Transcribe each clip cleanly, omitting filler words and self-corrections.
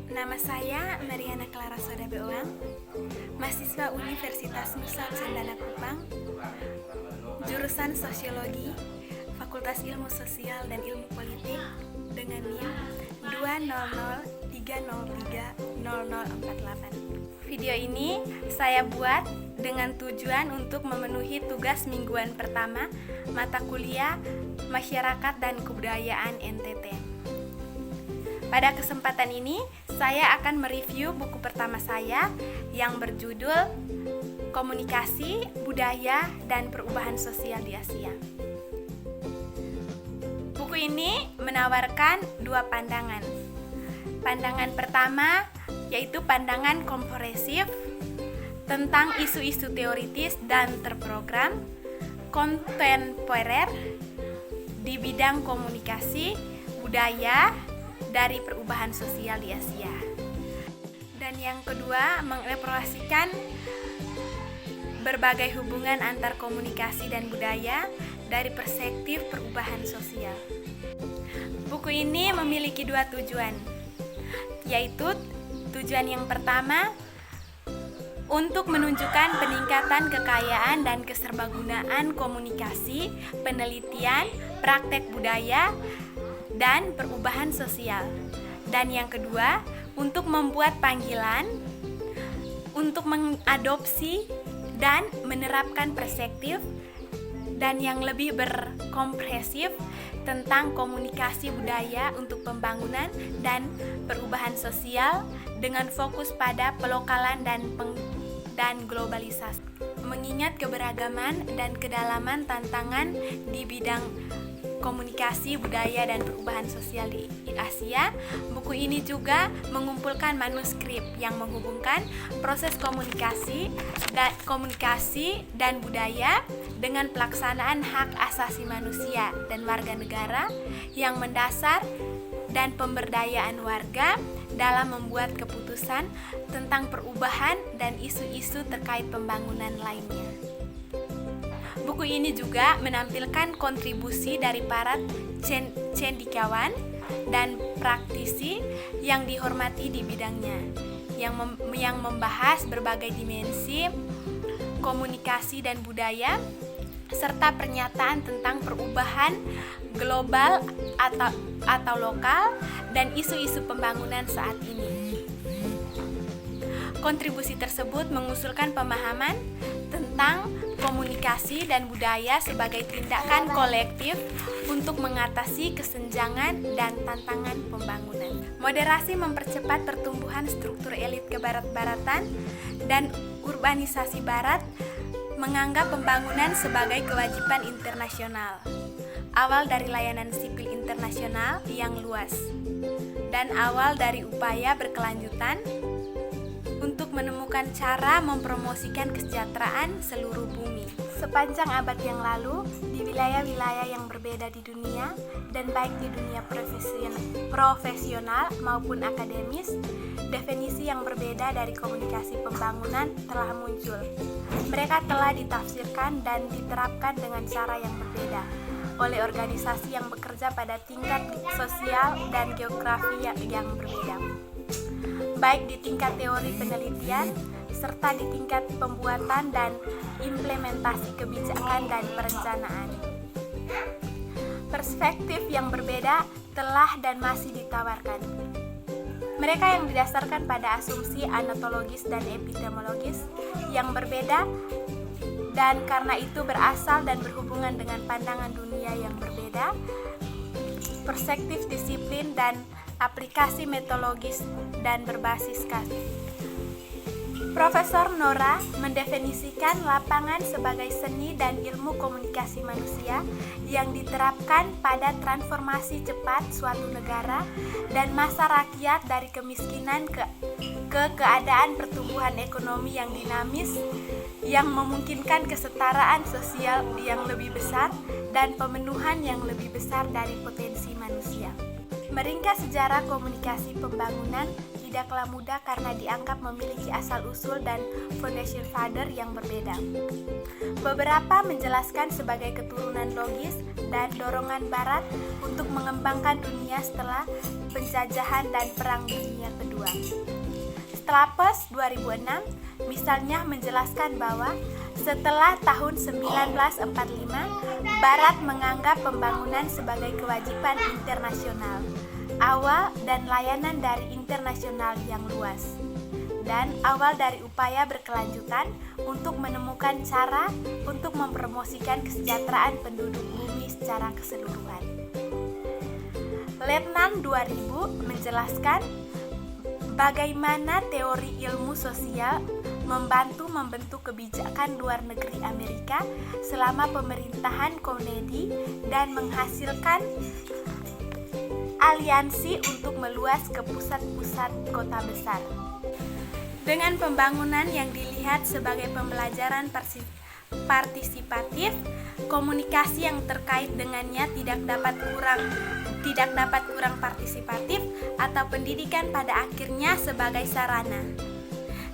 Nama saya Mariana Clara Soda Beoang, mahasiswa Universitas Nusa Cendana Kupang, jurusan Sosiologi, Fakultas Ilmu Sosial dan Ilmu Politik dengan NIM 20030300048. Video ini saya buat dengan tujuan untuk memenuhi tugas mingguan pertama mata kuliah Masyarakat dan Kebudayaan NTT. Pada kesempatan ini, saya akan mereview buku pertama saya yang berjudul Komunikasi, Budaya, dan Perubahan Sosial di Asia. Buku ini menawarkan dua pandangan. Pandangan pertama yaitu pandangan komprehensif tentang isu-isu teoritis dan terprogram kontemporer di bidang komunikasi, budaya, dari perubahan sosial di Asia. Dan yang kedua, mengeksplorasikan berbagai hubungan antar komunikasi dan budaya dari perspektif perubahan sosial. Buku ini memiliki dua tujuan, yaitu tujuan yang pertama untuk menunjukkan peningkatan kekayaan dan keserbagunaan komunikasi, penelitian, praktek budaya, dan perubahan sosial. Dan yang kedua, untuk membuat panggilan untuk mengadopsi dan menerapkan perspektif dan yang lebih berkomprehensif tentang komunikasi budaya untuk pembangunan dan perubahan sosial dengan fokus pada pelokalan dan globalisasi. Mengingat keberagaman dan kedalaman tantangan di bidang komunikasi, budaya, dan perubahan sosial di Asia, buku ini juga mengumpulkan manuskrip yang menghubungkan proses komunikasi dan budaya dengan pelaksanaan hak asasi manusia dan warga negara yang mendasar dan pemberdayaan warga dalam membuat keputusan tentang perubahan dan isu-isu terkait pembangunan lainnya. Buku ini juga menampilkan kontribusi dari para cendekiawan dan praktisi yang dihormati di bidangnya, yang membahas berbagai dimensi komunikasi dan budaya, serta pernyataan tentang perubahan global atau lokal dan isu-isu pembangunan saat ini. Kontribusi tersebut mengusulkan pemahaman tentang komunikasi dan budaya sebagai tindakan kolektif untuk mengatasi kesenjangan dan tantangan pembangunan. Moderasi mempercepat pertumbuhan struktur elit kebarat-baratan dan urbanisasi barat menganggap pembangunan sebagai kewajiban internasional. Awal dari layanan sipil internasional yang luas dan awal dari upaya berkelanjutan untuk menemukan cara mempromosikan kesejahteraan seluruh bumi. Sepanjang abad yang lalu, di wilayah-wilayah yang berbeda di dunia, dan baik di dunia profesional maupun akademis, definisi yang berbeda dari komunikasi pembangunan telah muncul. Mereka telah ditafsirkan dan diterapkan dengan cara yang berbeda oleh organisasi yang bekerja pada tingkat sosial dan geografi yang berbeda, baik di tingkat teori penelitian serta di tingkat pembuatan dan implementasi kebijakan dan perencanaan. Perspektif yang berbeda telah dan masih ditawarkan. Mereka yang didasarkan pada asumsi anatologis dan epistemologis yang berbeda dan karena itu berasal dan berhubungan dengan pandangan dunia yang berbeda, perspektif disiplin dan aplikasi metodologis dan berbasis kasus. Profesor Nora mendefinisikan lapangan sebagai seni dan ilmu komunikasi manusia yang diterapkan pada transformasi cepat suatu negara dan masa rakyat dari kemiskinan ke keadaan pertumbuhan ekonomi yang dinamis yang memungkinkan kesetaraan sosial yang lebih besar dan pemenuhan yang lebih besar dari potensi manusia. Meringkas sejarah komunikasi pembangunan di tidaklah mudah karena dianggap memiliki asal-usul dan foundation father yang berbeda. Beberapa menjelaskan sebagai keturunan logis dan dorongan Barat untuk mengembangkan dunia setelah penjajahan dan Perang Dunia Kedua. Strauss 2006 misalnya menjelaskan bahwa setelah tahun 1945, Barat menganggap pembangunan sebagai kewajiban internasional, awal dan layanan dari internasional yang luas, dan awal dari upaya berkelanjutan untuk menemukan cara untuk mempromosikan kesejahteraan penduduk bumi secara keseluruhan. Letnan 2000 menjelaskan bagaimana teori ilmu sosial membantu membentuk kebijakan luar negeri Amerika selama pemerintahan Kennedy dan menghasilkan aliansi untuk meluas ke pusat-pusat kota besar. Dengan pembangunan yang dilihat sebagai pembelajaran partisipatif, komunikasi yang terkait dengannya tidak dapat kurang partisipatif atau pendidikan pada akhirnya sebagai sarana.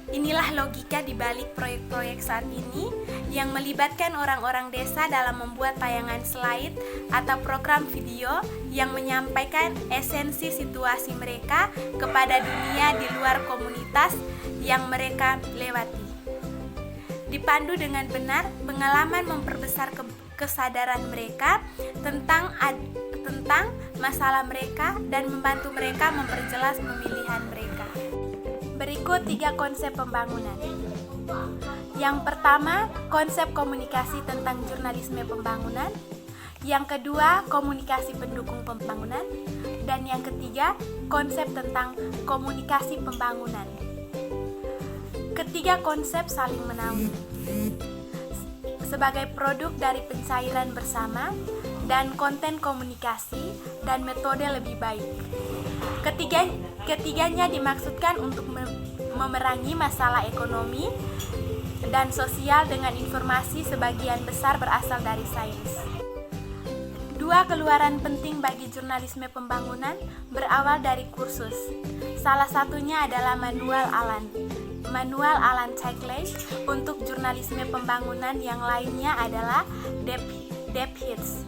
Inilah logika di balik proyek-proyek saat ini yang melibatkan orang-orang desa dalam membuat tayangan slide atau program video yang menyampaikan esensi situasi mereka kepada dunia di luar komunitas yang mereka lewati. Dipandu dengan benar, pengalaman memperbesar kesadaran mereka tentang masalah mereka dan membantu mereka memperjelas pemilihan mereka. Berikut 3 konsep pembangunan. Yang pertama, konsep komunikasi tentang jurnalisme pembangunan. Yang kedua, komunikasi pendukung pembangunan. Dan yang ketiga, konsep tentang komunikasi pembangunan. Ketiga konsep saling menaungi sebagai produk dari pencairan bersama dan konten komunikasi dan metode lebih baik. Ketiganya dimaksudkan untuk memerangi masalah ekonomi dan sosial dengan informasi sebagian besar berasal dari sains. 2 keluaran penting bagi jurnalisme pembangunan berawal dari kursus. Salah satunya adalah Manual Allen Checklist untuk jurnalisme pembangunan, yang lainnya adalah Deep Hits,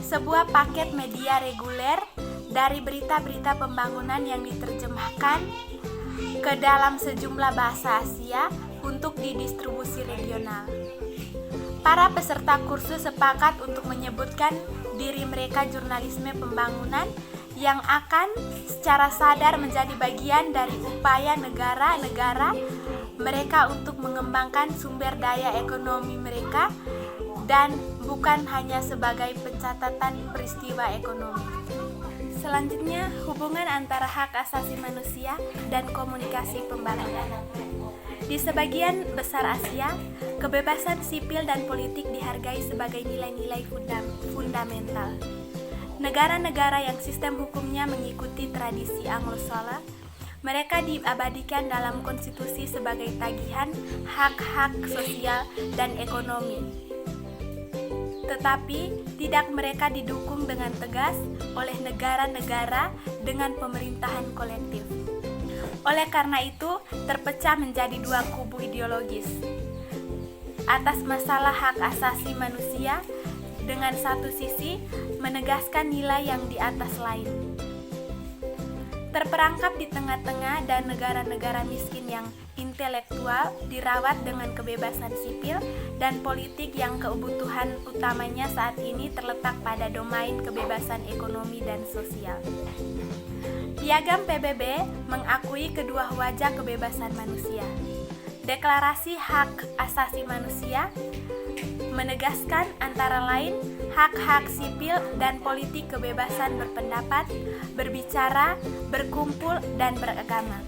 sebuah paket media reguler dari berita-berita pembangunan yang diterjemahkan ke dalam sejumlah bahasa Asia untuk didistribusi regional. Para peserta kursus sepakat untuk menyebutkan diri mereka jurnalisme pembangunan yang akan secara sadar menjadi bagian dari upaya negara-negara mereka untuk mengembangkan sumber daya ekonomi mereka dan bukan hanya sebagai pencatatan peristiwa ekonomi. Selanjutnya, hubungan antara hak asasi manusia dan komunikasi pembangunan. Di sebagian besar Asia, kebebasan sipil dan politik dihargai sebagai nilai-nilai fundamental. Negara-negara yang sistem hukumnya mengikuti tradisi Anglo-Saxon, mereka diabadikan dalam konstitusi sebagai tagihan hak-hak sosial dan ekonomi. Tetapi tidak mereka didukung dengan tegas oleh negara-negara dengan pemerintahan kolektif. Oleh karena itu, terpecah menjadi 2 kubu ideologis atas masalah hak asasi manusia, dengan satu sisi menegaskan nilai yang di atas lain. Terperangkap di tengah-tengah dan negara-negara miskin yang intelektual dirawat dengan kebebasan sipil dan politik yang kebutuhan utamanya saat ini terletak pada domain kebebasan ekonomi dan sosial. Piagam PBB mengakui kedua wajah kebebasan manusia. Deklarasi Hak Asasi Manusia menegaskan antara lain hak-hak sipil dan politik, kebebasan berpendapat, berbicara, berkumpul, dan beragama.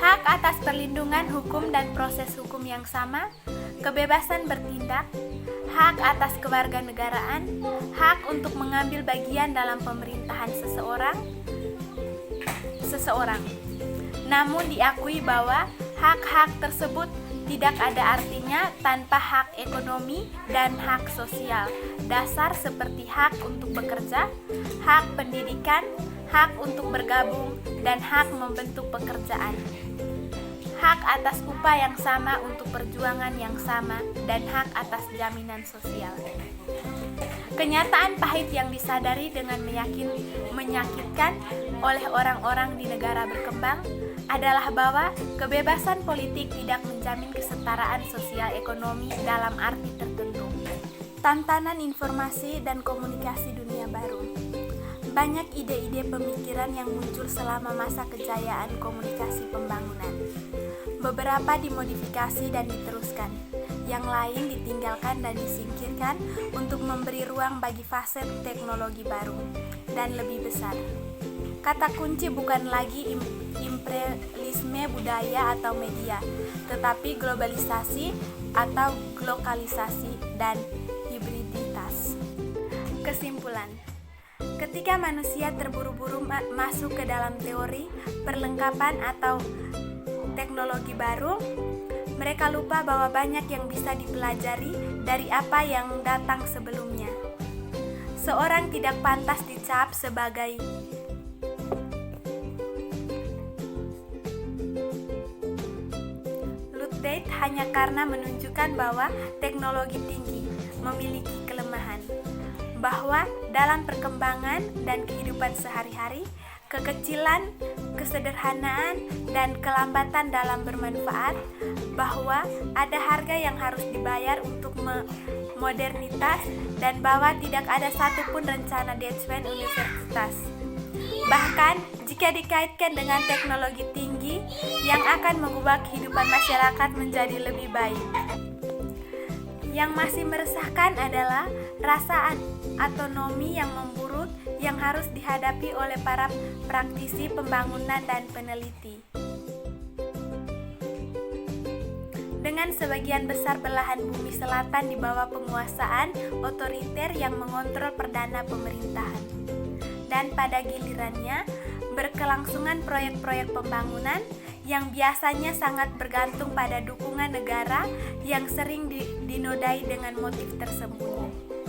Hak atas perlindungan hukum dan proses hukum yang sama, kebebasan bertindak, hak atas kewarganegaraan, hak untuk mengambil bagian dalam pemerintahan seseorang. Namun diakui bahwa hak-hak tersebut tidak ada artinya tanpa hak ekonomi dan hak sosial dasar seperti hak untuk bekerja, hak pendidikan, hak untuk bergabung, dan hak membentuk pekerjaan. Hak atas upah yang sama untuk perjuangan yang sama, dan hak atas jaminan sosial. Kenyataan pahit yang disadari dengan menyakitkan oleh orang-orang di negara berkembang adalah bahwa kebebasan politik tidak menjamin kesetaraan sosial ekonomi dalam arti tertentu. Tantangan informasi dan komunikasi dunia baru. Banyak ide-ide pemikiran yang muncul selama masa kejayaan komunikasi pembangunan. Beberapa dimodifikasi dan diteruskan, yang lain ditinggalkan dan disingkirkan untuk memberi ruang bagi fase teknologi baru dan lebih besar. Kata kunci bukan lagi imperialisme budaya atau media, tetapi globalisasi atau glokalisasi dan hibriditas. Kesimpulan: ketika manusia terburu-buru masuk ke dalam teori, perlengkapan atau teknologi baru, mereka lupa bahwa banyak yang bisa dipelajari dari apa yang datang sebelumnya. Seorang tidak pantas dicap sebagai Luddite hanya karena menunjukkan bahwa teknologi tinggi memiliki kelemahan, bahwa dalam perkembangan dan kehidupan sehari-hari, kekecilan, kesederhanaan, dan kelambatan dalam bermanfaat, bahwa ada harga yang harus dibayar untuk modernitas, dan bahwa tidak ada satupun rencana Deadspin Universitas. Bahkan, jika dikaitkan dengan teknologi tinggi yang akan mengubah kehidupan masyarakat menjadi lebih baik. Yang masih meresahkan adalah rasa otonomi yang memburuk yang harus dihadapi oleh para praktisi pembangunan dan peneliti. Dengan sebagian besar belahan bumi selatan di bawah penguasaan otoriter yang mengontrol perdana pemerintahan, dan pada gilirannya berkelangsungan proyek-proyek pembangunan yang biasanya sangat bergantung pada dukungan negara yang sering dinodai dengan motif tersembunyi.